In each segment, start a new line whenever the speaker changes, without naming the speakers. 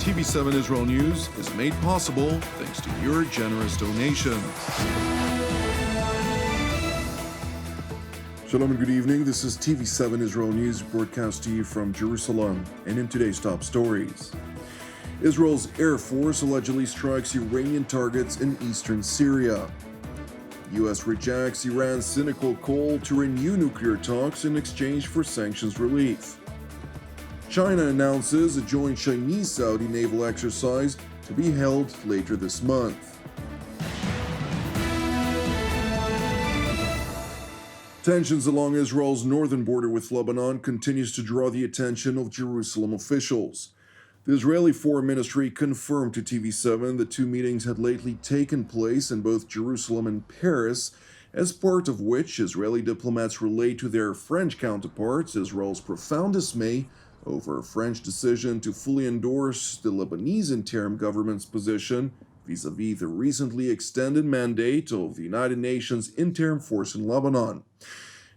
TV7 Israel News is made possible thanks to your generous donations. Shalom and good evening. This is TV7 Israel News broadcast to you from Jerusalem. And in today's top stories, Israel's Air Force allegedly strikes Iranian targets in Eastern Syria. U.S. rejects Iran's cynical call to renew nuclear talks in exchange for sanctions relief. China announces a joint Chinese-Saudi naval exercise to be held later this month. Tensions along Israel's northern border with Lebanon continues to draw the attention of Jerusalem officials. The Israeli Foreign Ministry confirmed to TV7 that two meetings had lately taken place in both Jerusalem and Paris, as part of which Israeli diplomats relayed to their French counterparts Israel's profound dismay over a French decision to fully endorse the Lebanese interim government's position vis-à-vis the recently extended mandate of the United Nations interim force in Lebanon.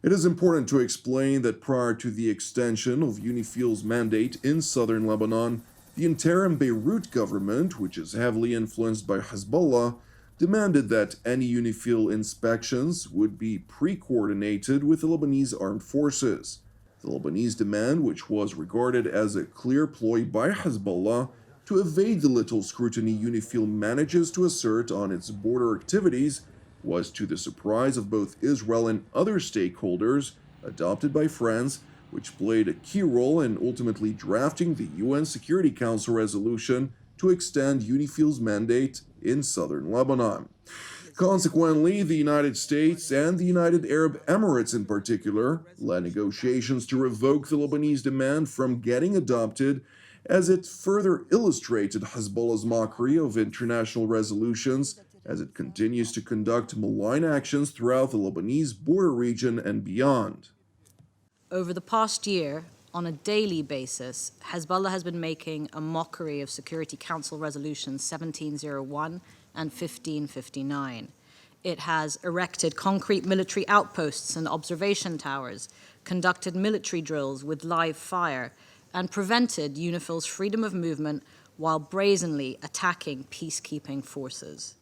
It is important to explain that prior to the extension of UNIFIL's mandate in southern Lebanon, the interim Beirut government, which is heavily influenced by Hezbollah, demanded that any UNIFIL inspections would be pre-coordinated with the Lebanese armed forces. The Lebanese demand, which was regarded as a clear ploy by Hezbollah to evade the little scrutiny UNIFIL manages to assert on its border activities, was to the surprise of both Israel and other stakeholders, adopted by France, which played a key role in ultimately drafting the UN Security Council resolution to extend UNIFIL's mandate in southern Lebanon. Consequently, the United States and the United Arab Emirates in particular led negotiations to revoke the Lebanese demand from getting adopted, as it further illustrated Hezbollah's mockery of international resolutions as it continues to conduct malign actions throughout the Lebanese border region and beyond.
Over the past year, on a daily basis, Hezbollah has been making a mockery of Security Council Resolutions 1701 and 1559. It has erected concrete military outposts and observation towers, conducted military drills with live fire, and prevented UNIFIL's freedom of movement while brazenly attacking peacekeeping forces.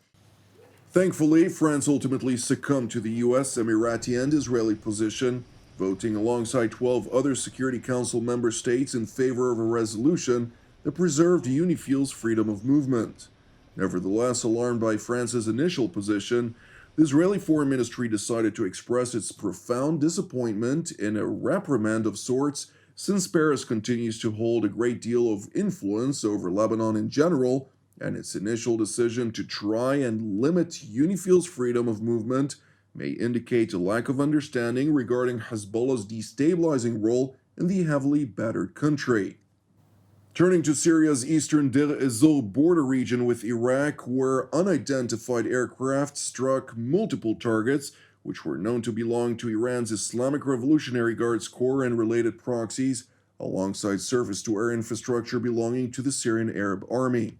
Thankfully, France ultimately succumbed to the U.S., Emirati, and Israeli position, voting alongside 12 other Security Council member states in favor of a resolution that preserved UNIFIL's freedom of movement. Nevertheless, alarmed by France's initial position, the Israeli Foreign Ministry decided to express its profound disappointment in a reprimand of sorts, since Paris continues to hold a great deal of influence over Lebanon in general, and its initial decision to try and limit UNIFIL's freedom of movement may indicate a lack of understanding regarding Hezbollah's destabilizing role in the heavily battered country. Turning to Syria's eastern Deir ez-Zor border region with Iraq, where unidentified aircraft struck multiple targets, which were known to belong to Iran's Islamic Revolutionary Guards Corps and related proxies, alongside surface-to-air infrastructure belonging to the Syrian Arab Army.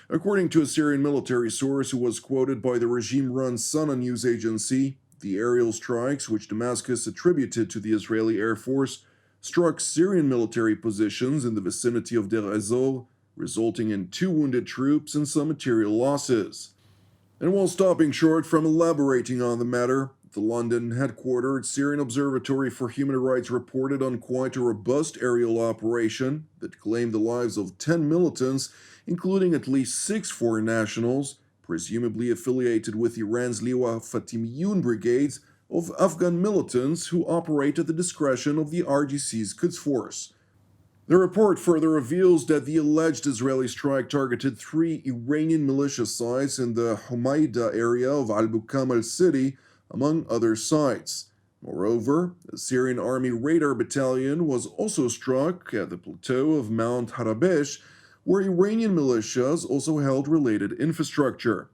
According to a Syrian military source who was quoted by the regime-run Sana news agency, the aerial strikes, which Damascus attributed to the Israeli Air Force, struck Syrian military positions in the vicinity of Deir ez-Zor, resulting in 2 wounded troops and some material losses. And while stopping short from elaborating on the matter, the London-headquartered Syrian Observatory for Human Rights reported on quite a robust aerial operation that claimed the lives of 10 militants, including at least 6 foreign nationals, presumably affiliated with Iran's Liwa Fatimiyun brigades of Afghan militants who operate at the discretion of the RGC's Quds Force. The report further reveals that the alleged Israeli strike targeted 3 Iranian militia sites in the Humayda area of Al-Bukamal city, among other sites. Moreover, a Syrian army radar battalion was also struck at the plateau of Mount Harabesh, where Iranian militias also held related infrastructure.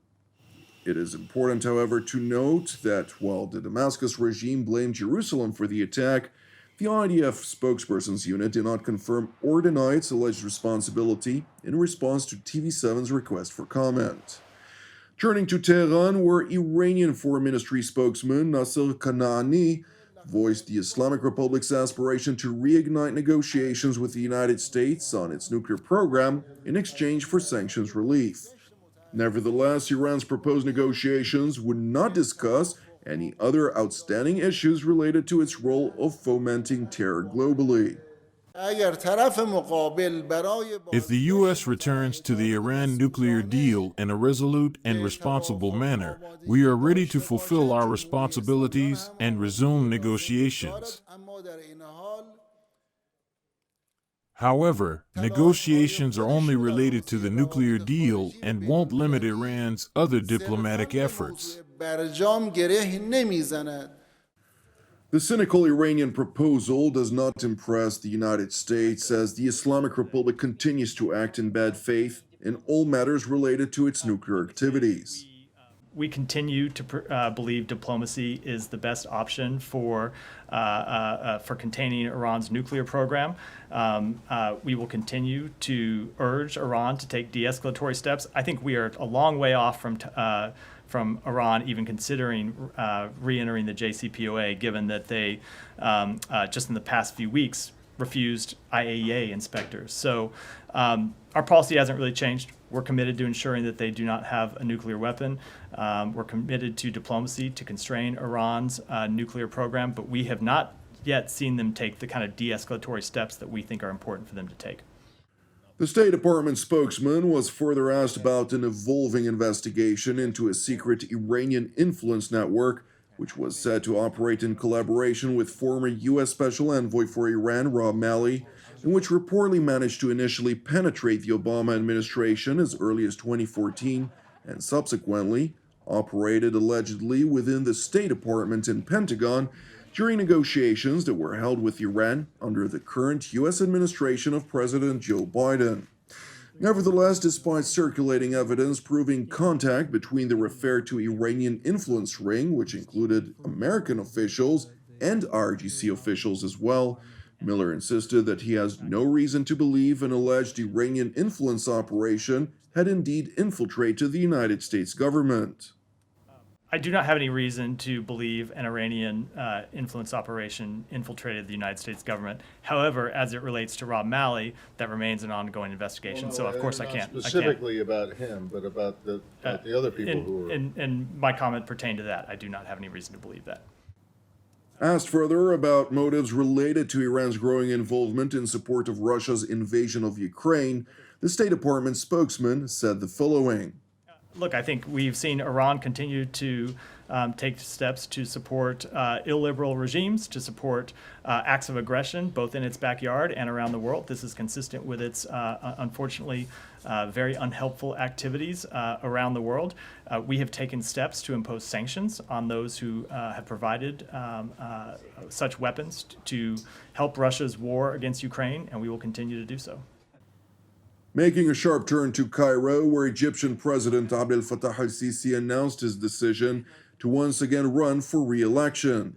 It is important, however, to note that while the Damascus regime blamed Jerusalem for the attack, the IDF spokesperson's unit did not confirm or deny its alleged responsibility in response to TV7's request for comment. Turning to Tehran, where Iranian Foreign Ministry spokesman Nasser Kanani voiced the Islamic Republic's aspiration to reignite negotiations with the United States on its nuclear program in exchange for sanctions relief. Nevertheless, Iran's proposed negotiations would not discuss any other outstanding issues related to its role of fomenting terror globally.
If the U.S. returns to the Iran nuclear deal in a resolute and responsible manner, we are ready to fulfill our responsibilities and resume negotiations. However, negotiations are only related to the nuclear deal and won't limit Iran's other diplomatic efforts.
The cynical Iranian proposal does not impress the United States as the Islamic Republic continues to act in bad faith in all matters related to its nuclear activities.
We continue to believe diplomacy is the best option for containing Iran's nuclear program. We will continue to urge Iran to take de-escalatory steps. I think we are a long way off from Iran even considering re-entering the JCPOA, given that they, just in the past few weeks, refused IAEA inspectors. So our policy hasn't really changed. We're committed to ensuring that they do not have a nuclear weapon. We're committed to diplomacy to constrain Iran's nuclear program, but we have not yet seen them take the kind of de-escalatory steps that we think are important for them to take.
The State Department spokesman was further asked about an evolving investigation into a secret Iranian influence network, which was said to operate in collaboration with former U.S. Special Envoy for Iran, Rob Malley, and which reportedly managed to initially penetrate the Obama administration as early as 2014 and subsequently operated allegedly within the State Department and Pentagon during negotiations that were held with Iran under the current U.S. administration of President Joe Biden. Nevertheless, despite circulating evidence proving contact between the referred to Iranian influence ring, which included American officials and IRGC officials as well, Miller insisted that he has no reason to believe an alleged Iranian influence operation had indeed infiltrated the United States government.
I do not have any reason to believe an Iranian influence operation infiltrated the United States government. However, as it relates to Rob Malley, that remains an ongoing investigation.
Well, no,
so, of course, I can't.
Specifically about him, but about the other people who were.
And my comment pertained to that. I do not have any reason to believe that.
Asked further about motives related to Iran's growing involvement in support of Russia's invasion of Ukraine, the State Department spokesman said the following.
Look, I think we've seen Iran continue to take steps to support illiberal regimes, to support acts of aggression, both in its backyard and around the world. This is consistent with its, unfortunately, very unhelpful activities around the world. We have taken steps to impose sanctions on those who have provided such weapons to help Russia's war against Ukraine, and we will continue to do so.
Making a sharp turn to Cairo, where Egyptian President Abdel Fattah Ali announced his decision to once again run for re-election.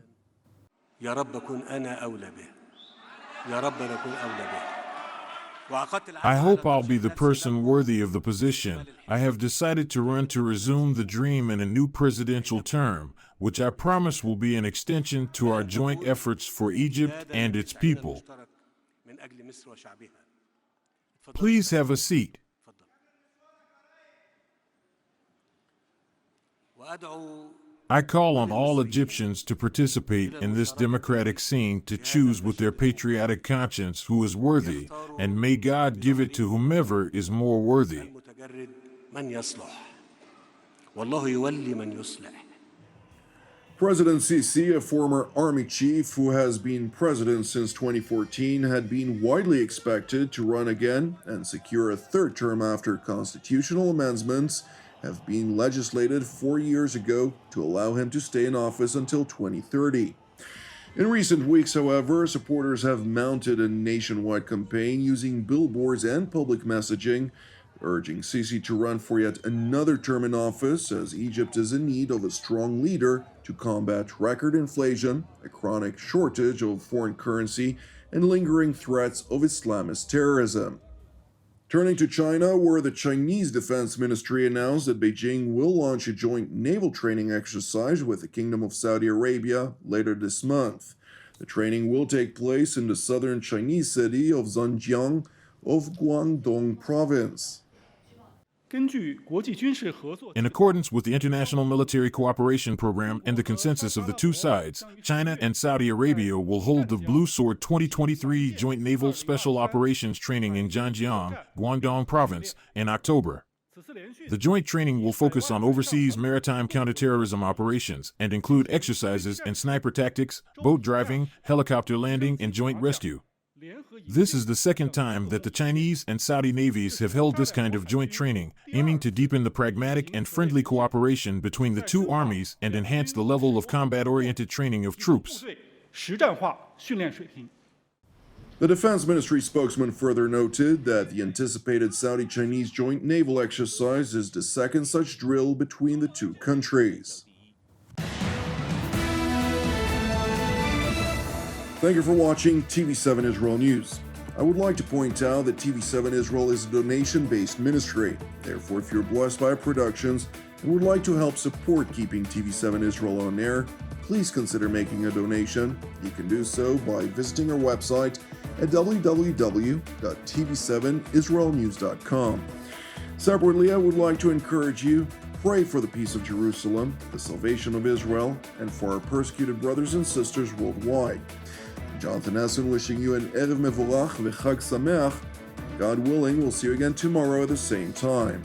I hope I'll be the person worthy of the position. I have decided to run to resume the dream in a new presidential term, which I promise will be an extension to our joint efforts for Egypt and its people. Please have a seat. I call on all Egyptians to participate in this democratic scene to choose with their patriotic conscience who is worthy, and may God give it to whomever is more worthy.
President Sisi, a former army chief who has been president since 2014, had been widely expected to run again and secure a third term after constitutional amendments have been legislated 4 years ago to allow him to stay in office until 2030. In recent weeks, however, supporters have mounted a nationwide campaign using billboards and public messaging urging Sisi to run for yet another term in office, as Egypt is in need of a strong leader to combat record inflation, a chronic shortage of foreign currency, and lingering threats of Islamist terrorism. Turning to China, where the Chinese Defense Ministry announced that Beijing will launch a joint naval training exercise with the Kingdom of Saudi Arabia later this month. The training will take place in the southern Chinese city of Zhenjiang of Guangdong Province.
In accordance with the International Military Cooperation Program and the consensus of the two sides, China and Saudi Arabia will hold the Blue Sword 2023 Joint Naval Special Operations Training in Zhenjiang, Guangdong Province, in October. The joint training will focus on overseas maritime counterterrorism operations and include exercises in sniper tactics, boat driving, helicopter landing, and joint rescue. This is the second time that the Chinese and Saudi navies have held this kind of joint training, aiming to deepen the pragmatic and friendly cooperation between the two armies and enhance the level of combat-oriented training of troops.
The Defense Ministry spokesman further noted that the anticipated Saudi-Chinese joint naval exercise is the second such drill between the two countries. Thank you for watching TV7 Israel News. I would like to point out that TV7 Israel is a donation-based ministry. Therefore, if you're blessed by our productions and would like to help support keeping TV7 Israel on air, please consider making a donation. You can do so by visiting our website at www.tv7israelnews.com. Separately, I would like to encourage you, pray for the peace of Jerusalem, the salvation of Israel, and for our persecuted brothers and sisters worldwide. Jonathan Essen wishing you an Erev Mevorach v'Chag Sameach. God willing, we'll see you again tomorrow at the same time.